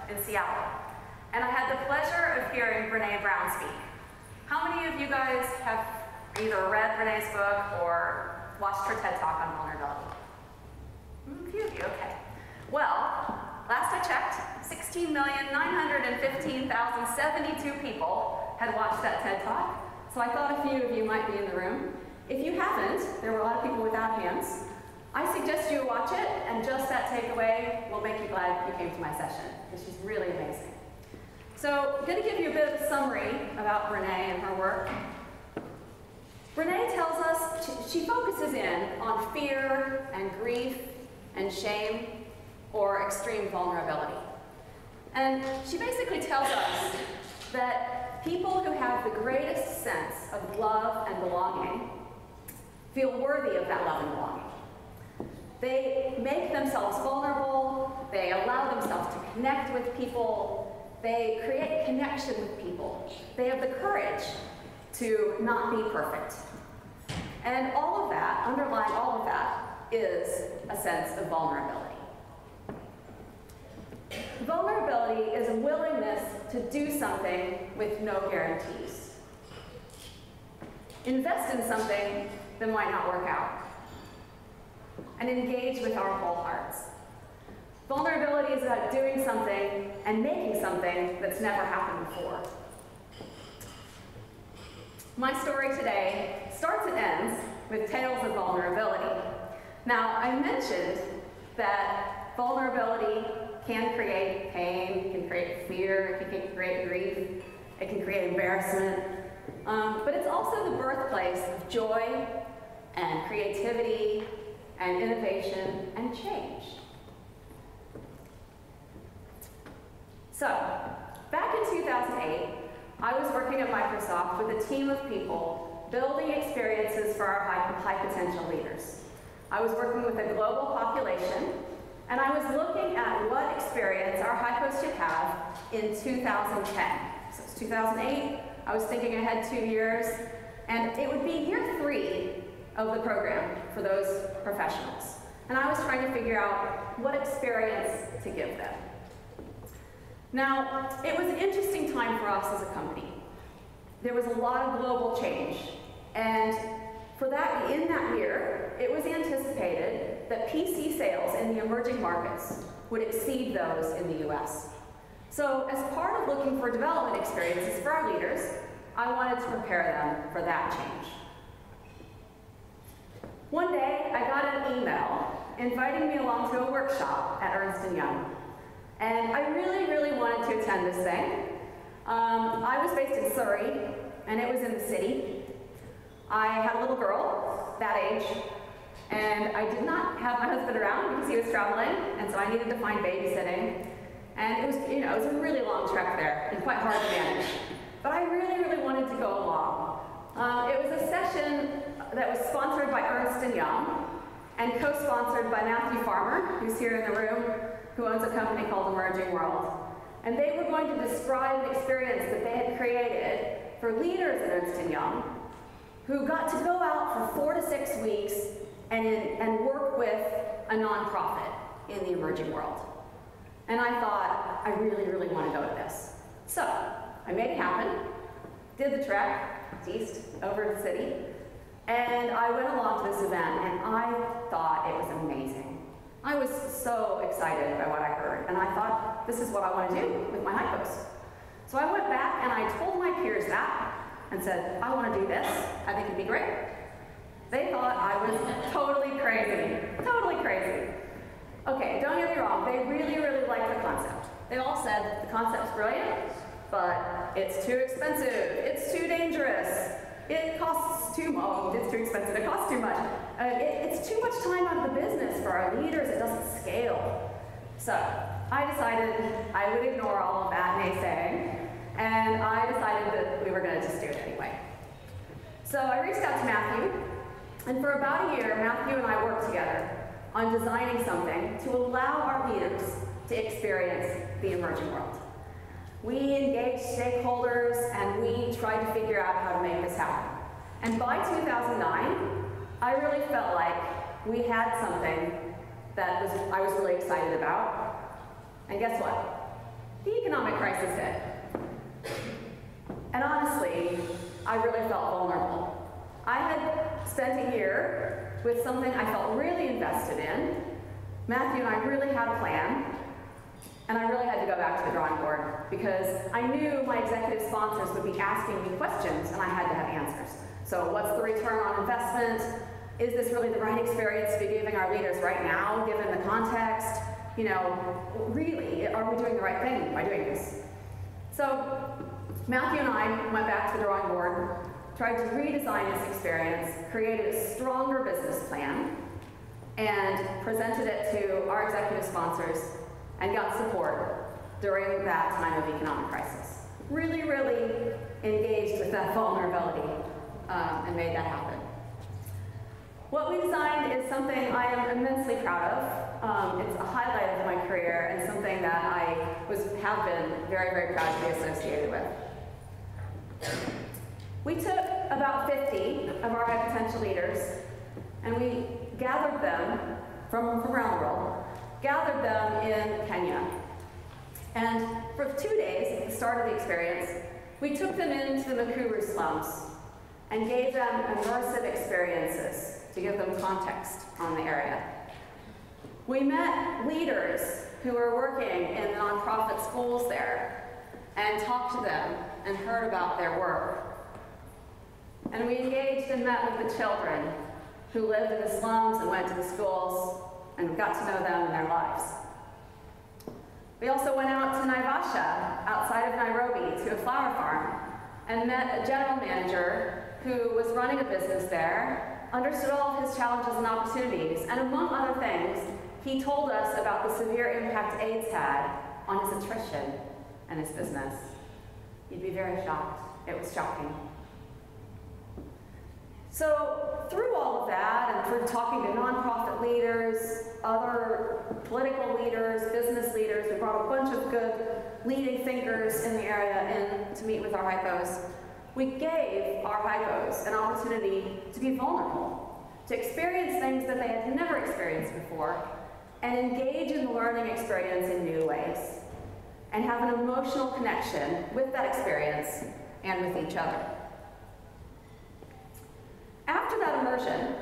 in Seattle. And I had the pleasure of hearing Brené Brown speak. How many of you guys have either read Brené's book or watched her TED Talk on vulnerability? A few of you, okay. Well, last I checked, 16,915,072 people had watched that TED Talk, so I thought a few of you might be in the room. If you haven't, there were a lot of people without hands. I suggest you watch it, and just that takeaway will make you glad you came to my session, because she's really amazing. So I'm going to give you a bit of a summary about Brené and her work. Brené tells us she focuses in on fear and grief and shame or extreme vulnerability. And she basically tells us that people who have the greatest sense of love and belonging feel worthy of that love and belonging. They make themselves vulnerable, they allow themselves to connect with people, they create connection with people, they have the courage to not be perfect. And all of that, underlying all of that, is a sense of vulnerability. Vulnerability is a willingness to do something with no guarantees. Invest in something that might not work out. And engage with our whole hearts. Vulnerability is about doing something and making something that's never happened before. My story today starts and ends with tales of vulnerability. Now, I mentioned that vulnerability can create pain, it can create fear, it can create grief, it can create embarrassment, but it's also the birthplace of joy and creativity and innovation and change. So, back in 2008, I was working at Microsoft with a team of people building experiences for our high potential leaders. I was working with a global population, and I was looking at what experience our hypos should have in 2010. So it's 2008, I was thinking ahead 2 years, and it would be year 3 of the program for those professionals. And I was trying to figure out what experience to give them. Now, it was an interesting time for us as a company. There was a lot of global change, and for that, in that year, it was anticipated that PC sales in the emerging markets would exceed those in the US. So as part of looking for development experiences for our leaders, I wanted to prepare them for that change. One day, I got an email inviting me along to a workshop at Ernst & Young. And I really, really wanted to attend this thing. I was based in Surrey, and it was in the city. I had a little girl, that age, and I did not have my husband around because he was traveling, and so I needed to find babysitting. And it was, it was a really long trek there, and quite hard to manage. But I really, really wanted to go along. It was a session that was sponsored by Ernst & Young, and co-sponsored by Matthew Farmer, who's here in the room, who owns a company called Emerging World. And they were going to describe an experience that they had created for leaders at Ernst & Young, who got to go out for 4 to 6 weeks and work with a nonprofit in the emerging world. And I thought, I really, really want to go to this. So I made it happen, did the trek east over to the city, and I went along to this event, and I thought it was amazing. I was so excited by what I heard, and I thought, this is what I want to do with my hypos. So I went back and I told my peers that, and said, I want to do this, I think it'd be great. They thought I was totally crazy, totally crazy. Okay, don't get me wrong, they really, really liked the concept. They all said, the concept's brilliant, but it's too expensive, it's too dangerous, it costs too much, it's too expensive, it costs too much. It's too much time out of the business for our leaders, it doesn't scale. So I decided I would ignore all of that naysaying, and I decided that we were going to just do it anyway. So I reached out to Matthew, and for about a year, Matthew and I worked together on designing something to allow our leaders to experience the emerging world. We engaged stakeholders, and we tried to figure out how to make this happen. And by 2009, I really felt like we had something that I was really excited about. And guess what? the economic crisis hit. And honestly, I really felt vulnerable. I had spent a year with something I felt really invested in. Matthew and I really had a plan, and I really had to go back to the drawing board because I knew my executive sponsors would be asking me questions and I had to have answers. So what's the return on investment? Is this really the right experience to be giving our leaders right now, given the context? You know, really, are we doing the right thing by doing this? So Matthew and I went back to the drawing board, tried to redesign this experience, created a stronger business plan, and presented it to our executive sponsors and got support during that time of economic crisis. Really, really engaged with that vulnerability and made that happen. What we designed is something I am immensely proud of. It's a highlight of my career and something that I have been very, very proud to be associated with. We took about 50 of our high potential leaders and we gathered them from around the world, gathered them in Kenya. And for 2 days, at the start of the experience, we took them into the Nakuru slums and gave them immersive experiences to give them context on the area. We met leaders who were working in nonprofit schools there and talked to them and heard about their work. And we engaged and met with the children who lived in the slums and went to the schools and got to know them and their lives. We also went out to Naivasha, outside of Nairobi, to a flower farm, and met a general manager who was running a business there, understood all of his challenges and opportunities, and among other things, he told us about the severe impact AIDS had on his attrition and his business. You'd be very shocked. It was shocking. So through all of that, and through talking to nonprofit leaders, other political leaders, business leaders, we brought a bunch of good leading thinkers in the area in to meet with our hypos. We gave our hypos an opportunity to be vulnerable, to experience things that they had never experienced before, and engage in the learning experience in new ways, and have an emotional connection with that experience and with each other. After that immersion,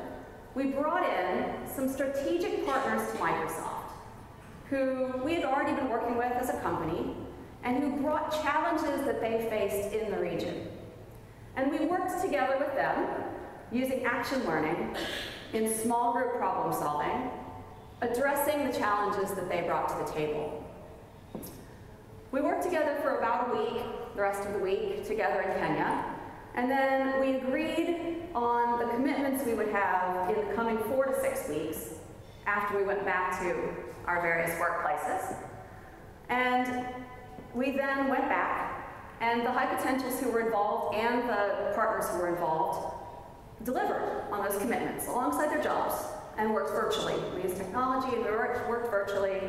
we brought in some strategic partners to Microsoft, who we had already been working with as a company, and who brought challenges that they faced in the region. And we worked together with them, using action learning, in small group problem solving, addressing the challenges that they brought to the table. We worked together for about a week, the rest of the week, together in Kenya, and then we agreed on the commitments we would have in the coming 4 to 6 weeks after we went back to our various workplaces. And we then went back, and the high potentials who were involved and the partners who were involved delivered on those commitments alongside their jobs and worked virtually. We used technology and we worked virtually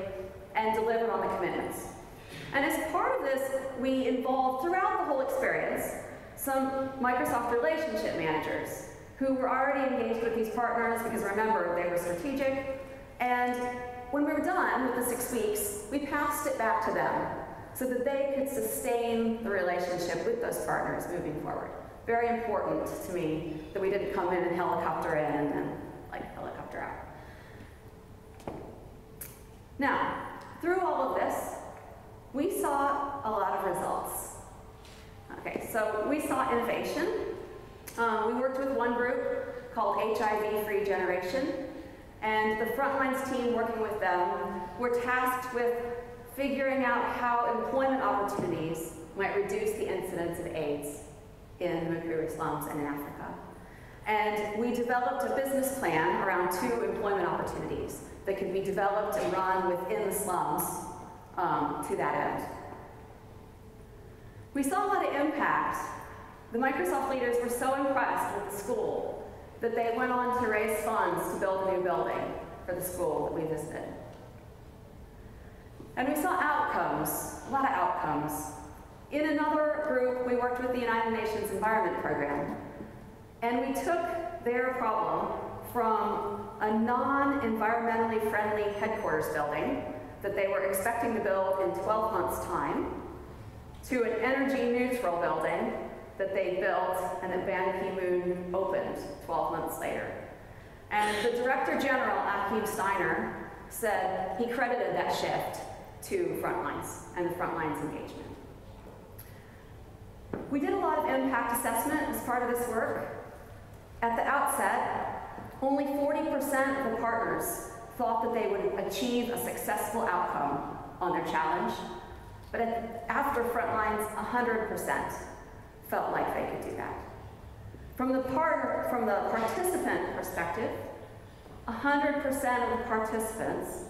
and delivered on the commitments. And as part of this, we involved throughout the whole experience some Microsoft relationship managers who were already engaged with these partners because remember, they were strategic. And when we were done with the 6 weeks, we passed it back to them so that they could sustain the relationship with those partners moving forward. Very important to me that we didn't come in and helicopter in and then helicopter out. Now, through all of this, we saw a lot of results. Okay, so we saw innovation. We worked with one group called HIV-Free Generation, and the Frontlines team working with them were tasked with figuring out how employment opportunities might reduce the incidence of AIDS in the Nakuru slums and in Africa. And we developed a business plan around 2 employment opportunities that could be developed and run within the slums to that end. We saw a lot of impact. The Microsoft leaders were so impressed with the school that they went on to raise funds to build a new building for the school that we visited. And we saw outcomes, a lot of outcomes. In another group, we worked with the United Nations Environment Program, and we took their problem from a non-environmentally friendly headquarters building that they were expecting to build in 12 months' time to an energy-neutral building that they built and that Ban Ki-moon opened 12 months later. And the Director General, Achim Steiner, said he credited that shift to Frontlines and the Frontlines engagement. We did a lot of impact assessment as part of this work. At the outset, only 40% of the partners thought that they would achieve a successful outcome on their challenge, but after Frontlines, 100% felt like they could do that. From the participant perspective, 100% of the participants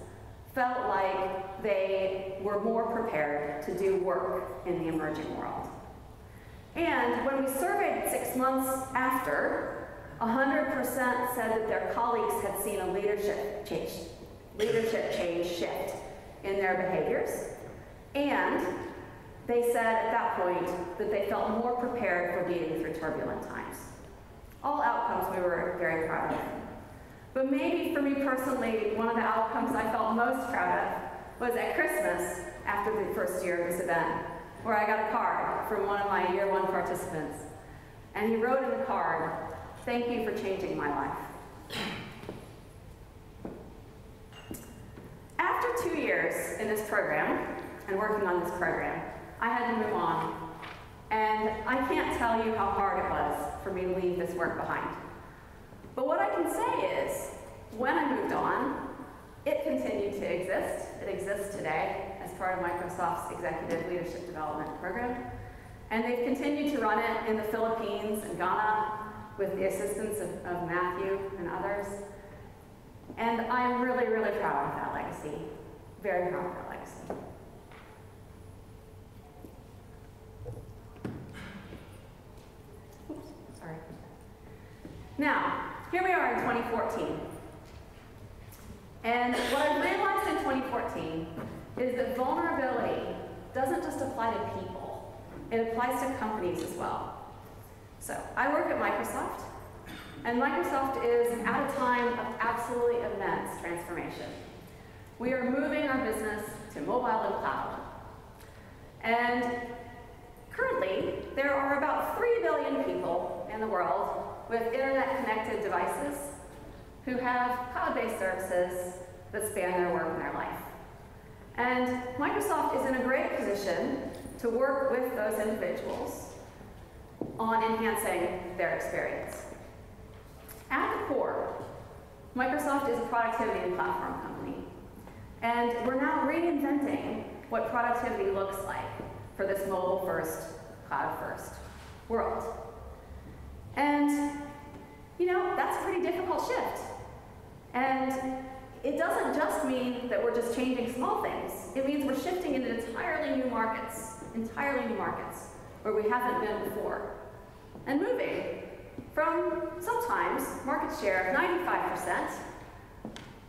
felt like they were more prepared to do work in the emerging world. And when we surveyed 6 months after, 100% said that their colleagues had seen a leadership change shift in their behaviors. And they said at that point that they felt more prepared for being through turbulent times. All outcomes we were very proud of. But maybe for me personally, one of the outcomes I felt most proud of was at Christmas after the first year of this event, where I got a card from one of my year 1 participants. And he wrote in the card, "Thank you for changing my life." After 2 years in this program, and working on this program, I had to move on. And I can't tell you how hard it was for me to leave this work behind. But what I can say is, when I moved on, it continued to exist. It exists today as part of Microsoft's Executive Leadership Development Program. And they've continued to run it in the Philippines and Ghana with the assistance of Matthew and others. And I'm really, really proud of that legacy. Very proud of that legacy. Oops, sorry. Now, here we are in 2014. And what I realized in 2014 is that vulnerability doesn't just apply to people, it applies to companies as well. So, I work at Microsoft, and Microsoft is at a time of absolutely immense transformation. We are moving our business to mobile and cloud. And currently, there are about 3 billion people in the world with internet-connected devices who have cloud-based services that span their work and their life. And Microsoft is in a great position to work with those individuals on enhancing their experience. At the core, Microsoft is a productivity and platform company. And we're now reinventing what productivity looks like for this mobile-first, cloud-first world. And, you know, that's a pretty difficult shift. And it doesn't just mean that we're just changing small things. It means we're shifting into entirely new markets, where we haven't been before. And moving from sometimes market share of 95%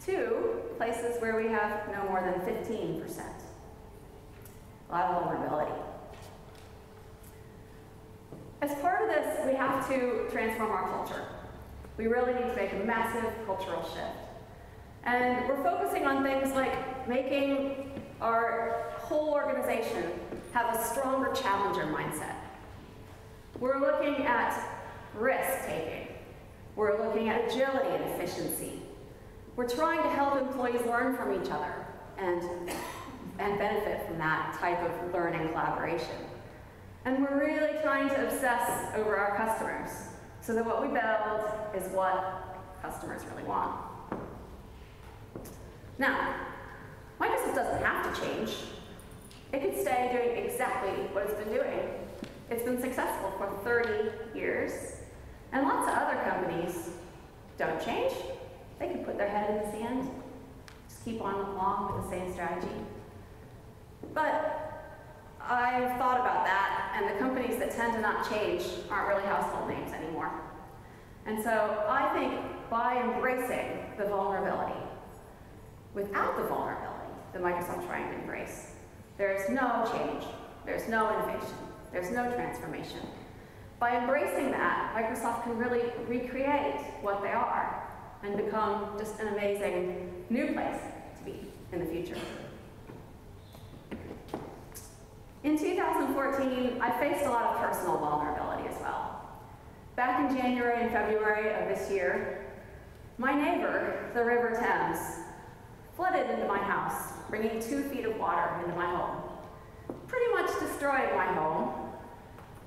to places where we have no more than 15%. A lot of vulnerability. As part of this, we have to transform our culture. We really need to make a massive cultural shift. And we're focusing on things like making our whole organization have a stronger challenger mindset. We're looking at risk-taking. We're looking at agility and efficiency. We're trying to help employees learn from each other and benefit from that type of learning collaboration. And we're really trying to obsess over our customers so that what we build is what customers really want. Now, Microsoft doesn't have to change. It could stay doing exactly what it's been doing. It's been successful for 30 years. And lots of other companies don't change. They can put their head in the sand, just keep on along with the same strategy. But I've thought about that, and the companies that tend to not change aren't really household names anymore. And so I think by embracing the vulnerability, without the vulnerability that Microsoft's trying to embrace, there's no change, there's no innovation, there's no transformation. By embracing that, Microsoft can really recreate what they are and become just an amazing new place to be in the future. In 2014, I faced a lot of personal vulnerability as well. Back in January and February of this year, my neighbor, the River Thames, flooded into my house, bringing 2 feet of water into my home. Pretty much destroyed my home,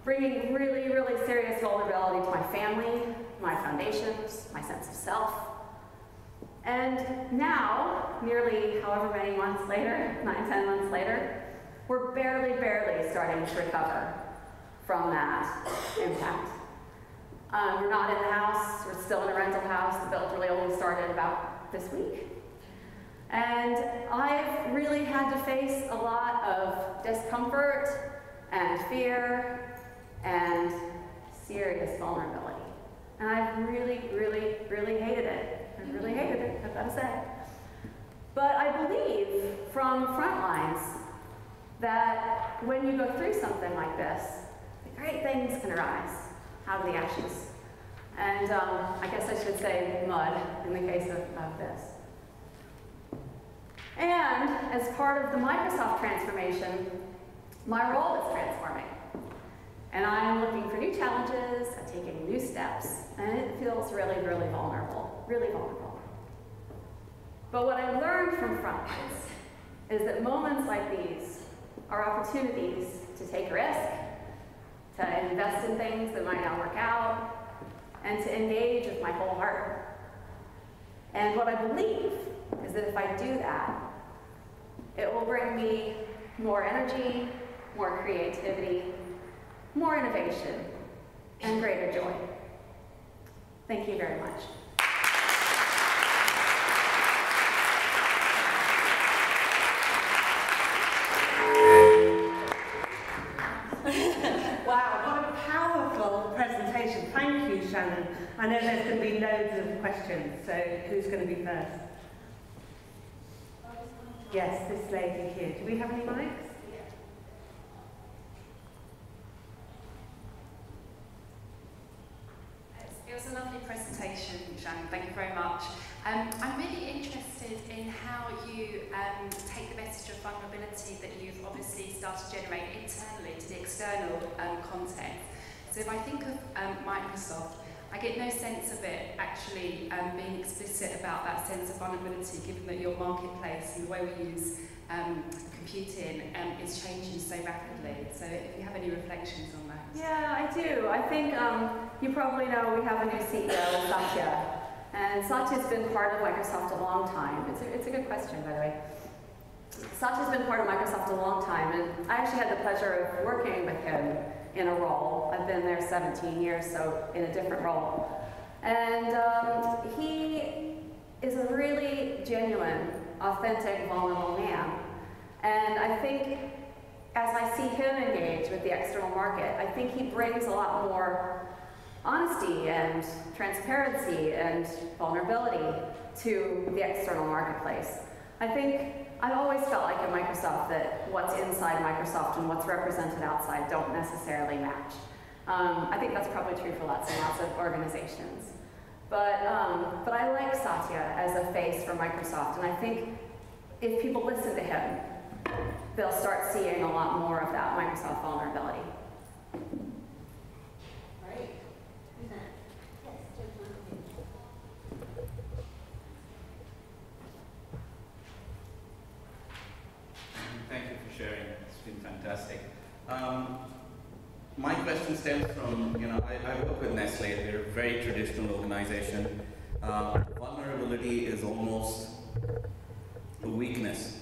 bringing really, really serious vulnerability to my family, my foundations, my sense of self. And now, nearly however many months later, 9, 10 months later, we're barely starting to recover from that impact. We're not in the house, we're still in a rental house. The build really only started about this week. And I've really had to face a lot of discomfort and fear and serious vulnerability. And I've really hated it. I really hated it, I've got to say. But I believe from Frontlines that when you go through something like this, great things can arise out of the ashes. And I guess I should say mud in the case of this. And as part of the Microsoft transformation, my role is transforming. And I'm looking for new challenges, I'm taking new steps, and it feels really vulnerable, really vulnerable. But what I learned from Frontlines is that moments like these are opportunities to take risk, to invest in things that might not work out, and to engage with my whole heart. And what I believe is that if I do that, it will bring me more energy, more creativity, more innovation, and greater joy. Thank you very much. Wow, what a powerful presentation. Thank you, Shannon. I know there's going to be loads of questions, so who's going to be first? Yes, this lady here. Do we have any mics? It was a lovely presentation, Shannon. Thank you very much. I'm really interested in how you take the message of vulnerability that you've obviously started to generate internally to the external context. So if I think of Microsoft, I get no sense of it actually being explicit about that sense of vulnerability, given that your marketplace and the way we use computing is changing so rapidly. So if you have any reflections on that. Yeah, I do. I think you probably know we have a new CEO, Satya. And Satya's been part of Microsoft a long time. It's a good question, by the way. Satya's been part of Microsoft a long time, and I actually had the pleasure of working with him in a role. I've been there 17 years, so in a different role. And he is a really genuine, authentic, vulnerable man. And I think as I see him engage with the external market, I think he brings a lot more honesty and transparency and vulnerability to the external marketplace. I think I've always felt like at Microsoft that what's inside Microsoft and what's represented outside don't necessarily match. I think that's probably true for lots and lots of organizations. But I like Satya as a face for Microsoft, and I think if people listen to him, they'll start seeing a lot more of that Microsoft vulnerability. Right. Who's that? Thank you for sharing. It's been fantastic. My question stems from, I work with Nestle. They're a very traditional organization. Vulnerability is almost a weakness.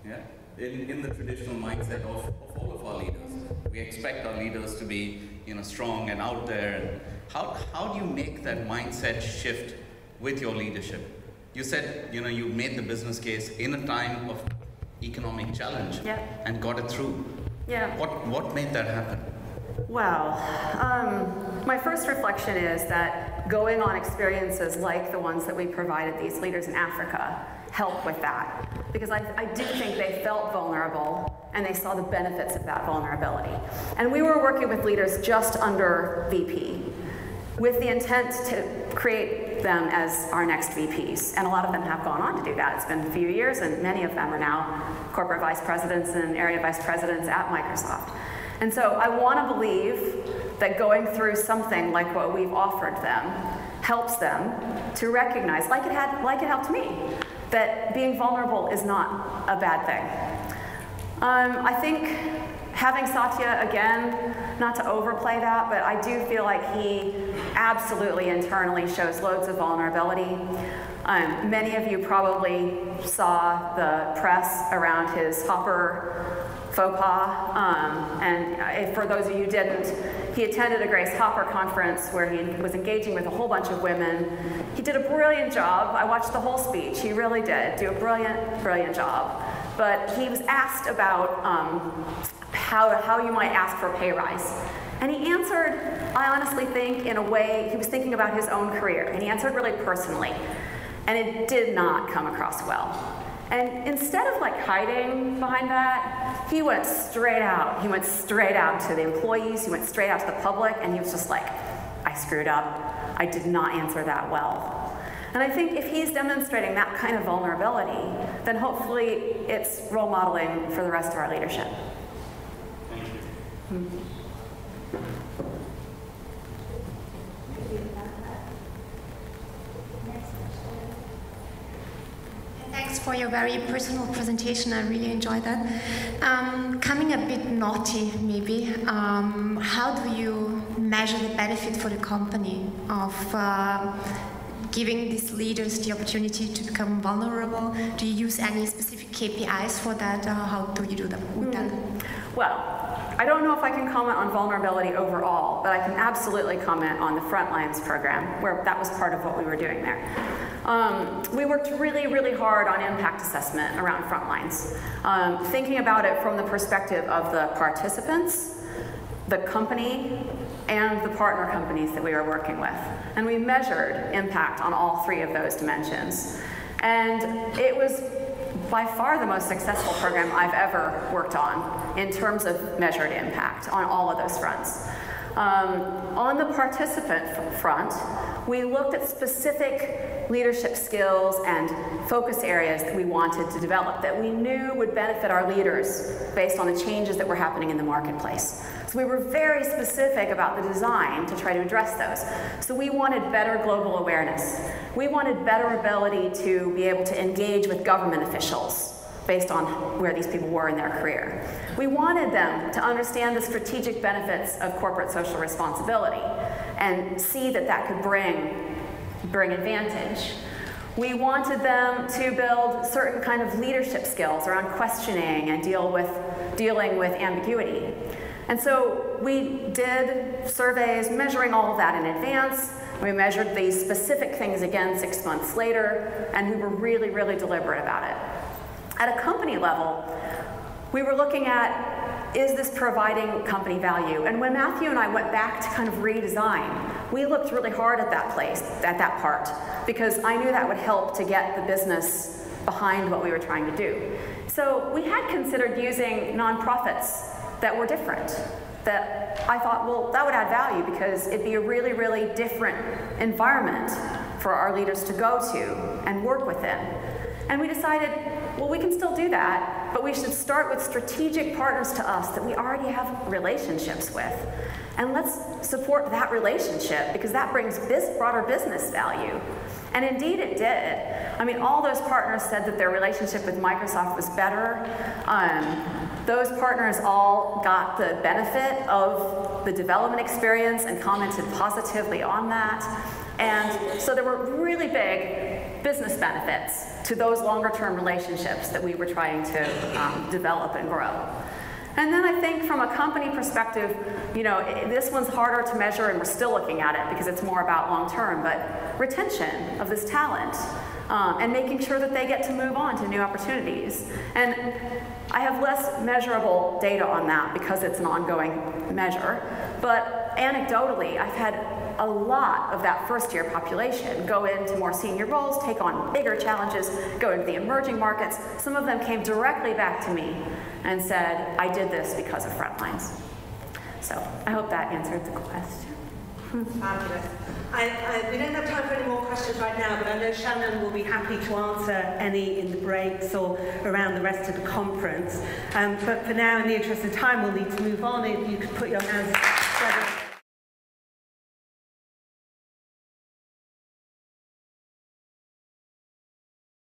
Yeah? In the traditional mindset of all of our leaders. We expect our leaders to be, strong and out there. How do you make that mindset shift with your leadership? You said, you made the business case in a time of economic challenge and got it through. Yeah. What made that happen? Well, my first reflection is that going on experiences like the ones that we provided these leaders in Africa help with that. Because I do think they felt vulnerable and they saw the benefits of that vulnerability. And we were working with leaders just under VP with the intent to create them as our next VPs. And a lot of them have gone on to do that. It's been a few years, and many of them are now corporate vice presidents and area vice presidents at Microsoft. And so I want to believe that going through something like what we've offered them helps them to recognize, like it helped me, that being vulnerable is not a bad thing. I think having Satya, again, not to overplay that, but I do feel like he absolutely internally shows loads of vulnerability. Many of you probably saw the press around his Hopper faux pas, and for those of you who didn't, he attended a Grace Hopper conference where he was engaging with a whole bunch of women. He did a brilliant job. I watched the whole speech. He really did do a brilliant, brilliant job. But he was asked about how you might ask for a pay rise. And he answered, I honestly think, in a way, he was thinking about his own career, and he answered really personally. And it did not come across well. And instead of like hiding behind that, he went straight out. He went straight out to the employees, he went straight out to the public, and he was just like, I screwed up. I did not answer that well. And I think if he's demonstrating that kind of vulnerability, then hopefully it's role modeling for the rest of our leadership. Thank you. Thanks for your very personal presentation. I really enjoyed that. Coming a bit naughty, maybe, how do you measure the benefit for the company of giving these leaders the opportunity to become vulnerable? Do you use any specific KPIs for that? How do you do that with that? Well, I don't know if I can comment on vulnerability overall, but I can absolutely comment on the Frontlines program, where that was part of what we were doing there. We worked really, really hard on impact assessment around Frontlines, thinking about it from the perspective of the participants, the company, and the partner companies that we were working with. And we measured impact on all three of those dimensions. And it was by far the most successful program I've ever worked on in terms of measured impact on all of those fronts. On the participant front, we looked at specific leadership skills and focus areas that we wanted to develop that we knew would benefit our leaders based on the changes that were happening in the marketplace. So we were very specific about the design to try to address those. So we wanted better global awareness. We wanted better ability to be able to engage with government officials based on where these people were in their career. We wanted them to understand the strategic benefits of corporate social responsibility and see that that could bring advantage. We wanted them to build certain kind of leadership skills around questioning and dealing with ambiguity. And so we did surveys measuring all of that in advance. We measured these specific things again 6 months later, and we were really, really deliberate about it. At a company level, we were looking at, is this providing company value? And when Matthew and I went back to kind of redesign, we looked really hard at that part, because I knew that would help to get the business behind what we were trying to do. So we had considered using nonprofits that were different, that I thought, well, that would add value because it'd be a really, really different environment for our leaders to go to and work within. And we decided, well, we can still do that, but we should start with strategic partners to us that we already have relationships with. And let's support that relationship because that brings broader business value. And indeed it did. I mean, all those partners said that their relationship with Microsoft was better. Those partners all got the benefit of the development experience and commented positively on that. And so there were really big business benefits to those longer-term relationships that we were trying to develop and grow. And then I think from a company perspective, you know, this one's harder to measure and we're still looking at it because it's more about long-term, but retention of this talent and making sure that they get to move on to new opportunities. And I have less measurable data on that because it's an ongoing measure, but anecdotally, I've had a lot of that first-year population go into more senior roles, take on bigger challenges, go into the emerging markets. Some of them came directly back to me and said, I did this because of Frontlines. So I hope that answered the question. Fabulous. We don't have time for any more questions right now, but I know Shannon will be happy to answer any in the breaks or around the rest of the conference. But for now, in the interest of time, we'll need to move on. If you could put your hands together.